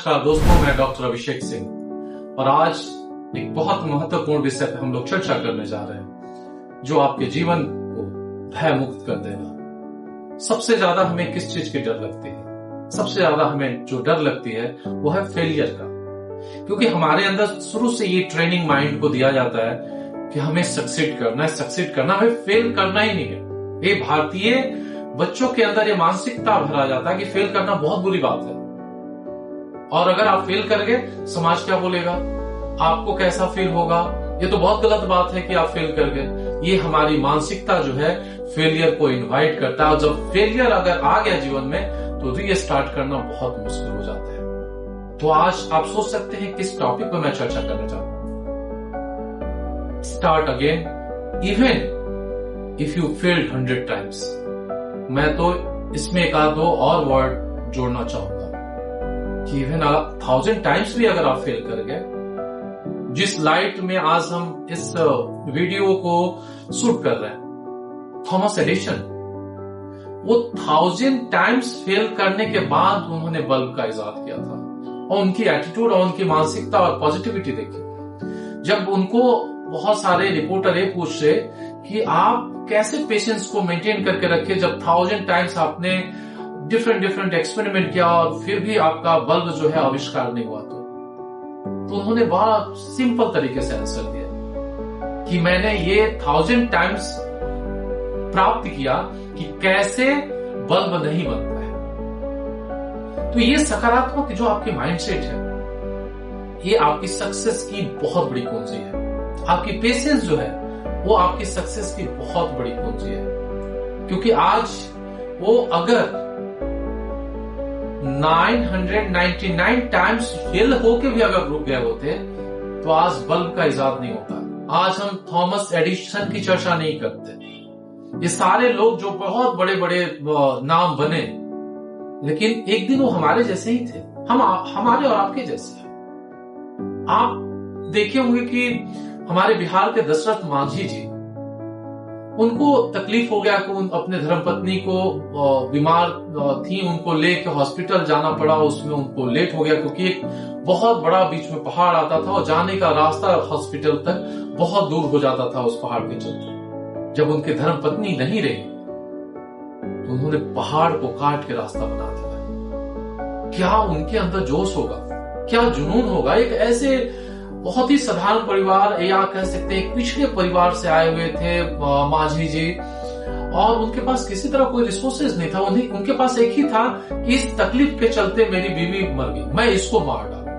नमस्कार दोस्तों, मैं डॉक्टर अभिषेक सिंह और आज एक बहुत महत्वपूर्ण विषय पर हम लोग चर्चा करने जा रहे हैं जो आपके जीवन को भय मुक्त कर देगा। सबसे ज्यादा हमें किस चीज की डर लगती है? सबसे ज्यादा हमें जो डर लगती है वो है फेलियर का, क्योंकि हमारे अंदर शुरू से ये ट्रेनिंग माइंड को दिया जाता है कि हमें सक्सीड करना है, सक्सीड करना, हमें फेल करना ही नहीं है। ये भारतीय बच्चों के अंदर ये मानसिकता भरा जाता है कि फेल करना बहुत बुरी बात है और अगर आप फेल करोगे समाज क्या बोलेगा, आपको कैसा फील होगा, ये तो बहुत गलत बात है कि आप फेल कर गए। ये हमारी मानसिकता जो है फेलियर को इनवाइट करता है और जब फेलियर अगर आ गया जीवन में तो रीस्टार्ट करना बहुत मुश्किल हो जाता है। तो आज आप सोच सकते हैं किस टॉपिक पर मैं चर्चा करना चाहता हूं। Start again even if you failed 100 times. मैं तो इसमें एक आध दो और वर्ड जोड़ना चाहूंगा कि इवन 1000 टाइम्स भी अगर आप फेल कर गए, जिस लाइट में आज हम इस वीडियो को शूट कर रहे हैं, थॉमस एडिसन वो 1000 टाइम्स फेल करने के बाद उन्होंने बल्ब का इजाद किया था और उनकी एटीट्यूड और उनकी मानसिकता और पॉजिटिविटी देखी। जब उनको बहुत सारे रिपोर्टर ये पूछ रहे कि आप कैसे पेशेंस को मेंटेन करके रखे जब 1000 टाइम्स आपने डिफरेंट एक्सपेरिमेंट किया और फिर भी आपका बल्ब जो है आविष्कार नहीं हुआ, तो उन्होंने बड़ा सिंपल तरीके से आंसर दिया कि मैंने ये 1000 टाइम्स प्राप्त किया कि कैसे बल्ब नहीं बनता है। तो ये सकारात्मक जो आपकी माइंडसेट है, ये आपकी सक्सेस की बहुत बड़ी कुंजी है। आपकी पेशेंस जो है वो आपकी सक्सेस की बहुत बड़ी कुंजी है, क्योंकि आज वो अगर 999 टाइम्स फेल होके भी अगर रुक गए होते तो आज बल्ब का इजाद नहीं होता। आज हम थॉमस एडिसन की चर्चा नहीं करते। ये सारे लोग जो बहुत बड़े बड़े नाम बने, लेकिन एक दिन वो हमारे जैसे ही थे, हमारे और आपके जैसे। आप देखे होंगे कि हमारे बिहार के दशरथ मांझी जी, उनको तकलीफ हो गया कि अपने धर्मपत्नी को बीमार थी, उनको लेके हॉस्पिटल जाना पड़ा। उसमें उनको लेट हो गया क्योंकि एक बहुत बड़ा बीच में पहाड़ आता था और जाने का रास्ता हॉस्पिटल तक बहुत दूर हो जाता था उस पहाड़ के चलते। जब उनके धर्मपत्नी नहीं रही तो उन्होंने पहाड़ को काट के रास्ता बना दिया। क्या उनके अंदर जोश होगा, क्या जुनून होगा। एक ऐसे बहुत ही साधारण परिवार या कह सकते हैं पिछड़े परिवार से आए हुए थे मांझी जी, और उनके पास किसी तरह कोई रिसोर्सेज नहीं था। उनके पास एक ही था कि इस तकलीफ के चलते मेरी बीवी मर गई, मैं इसको मार डालूंगा।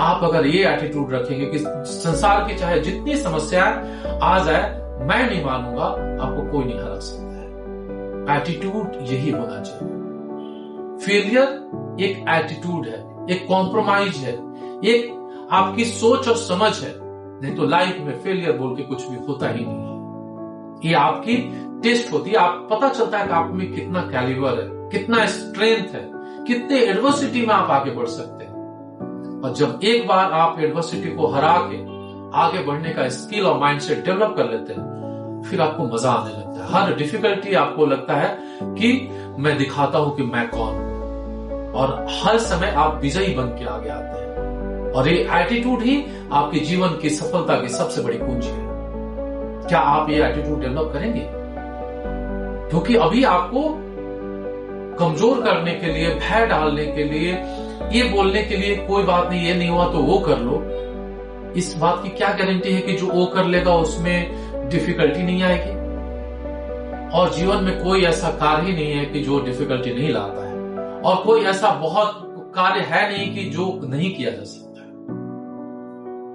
आप अगर ये एटीट्यूड रखेंगे कि संसार की चाहे जितनी समस्याएं आ जाए, मैं नहीं मानूंगा, आपको कोई नहीं हरा सकता है। एटीट्यूड यही होना चाहिए। फेलियर एक एटीट्यूड है, एक कॉम्प्रोमाइज है, एक आपकी सोच और समझ है। नहीं तो लाइफ में फेलियर बोल के कुछ भी होता ही नहीं है। ये आपकी टेस्ट होती है, आप पता चलता है कि आप में कितना कैलिबर है, कितना स्ट्रेंथ है, कितने एडवर्सिटी में आप आगे बढ़ सकते हैं। और जब एक बार आप एडवर्सिटी को हरा के आगे बढ़ने का स्किल और माइंडसेट डेवलप कर लेते हैं, फिर आपको मजा आने लगता है। हर डिफिकल्टी आपको लगता है कि मैं दिखाता हूं कि मैं कौन हूं, और हर समय आप विजयी बन के आगे आते हैं। और ये एटीट्यूड ही आपके जीवन की सफलता की सबसे बड़ी कुंजी है। क्या आप ये एटीट्यूड डेवलप करेंगे? क्योंकि अभी आपको कमजोर करने के लिए, भय डालने के लिए, ये बोलने के लिए कोई बात नहीं, ये नहीं हुआ तो वो कर लो, इस बात की क्या गारंटी है कि जो वो कर लेगा उसमें डिफिकल्टी नहीं आएगी? और जीवन में कोई ऐसा कार्य ही नहीं है कि जो डिफिकल्टी नहीं लाता है, और कोई ऐसा बहुत कार्य है नहीं कि जो नहीं किया जा सकता।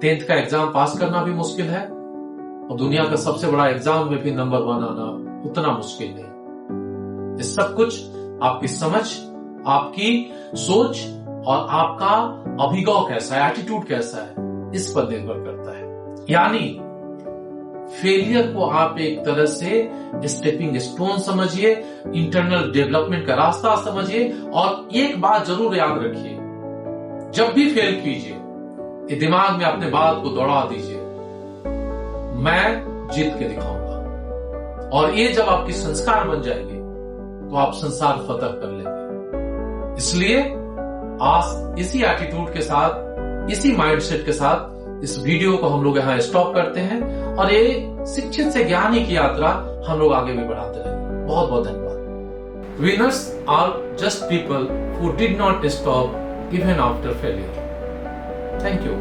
10th का एग्जाम पास करना भी मुश्किल है और दुनिया का सबसे बड़ा एग्जाम में भी नंबर 1 आना उतना मुश्किल नहीं। ये सब कुछ आपकी समझ, आपकी सोच और आपका अभिगम कैसा है, एटीट्यूड कैसा है, इस पर निर्भर करता है। यानी फेलियर को आप एक तरह से स्टेपिंग स्टोन समझिए, इंटरनल डेवलपमेंट का रास्ता समझिए। और एक बात जरूर याद रखिए, जब भी फेल कीजिए, ये दिमाग में अपने बात को दौड़ा दीजिए, मैं जीत के दिखाऊंगा। और ये जब आपकी संस्कार बन जाएगी तो आप संसार फतह कर लेंगे। इसलिए आज इसी एटीट्यूड के साथ, इसी माइंडसेट के साथ इस वीडियो को हम लोग यहाँ स्टॉप करते हैं और ये शिक्षित से ज्ञानी की यात्रा हम लोग आगे भी बढ़ाते रहेंगे। बहुत बहुत धन्यवाद। Winners are just people who did not stop even after failure. Thank you.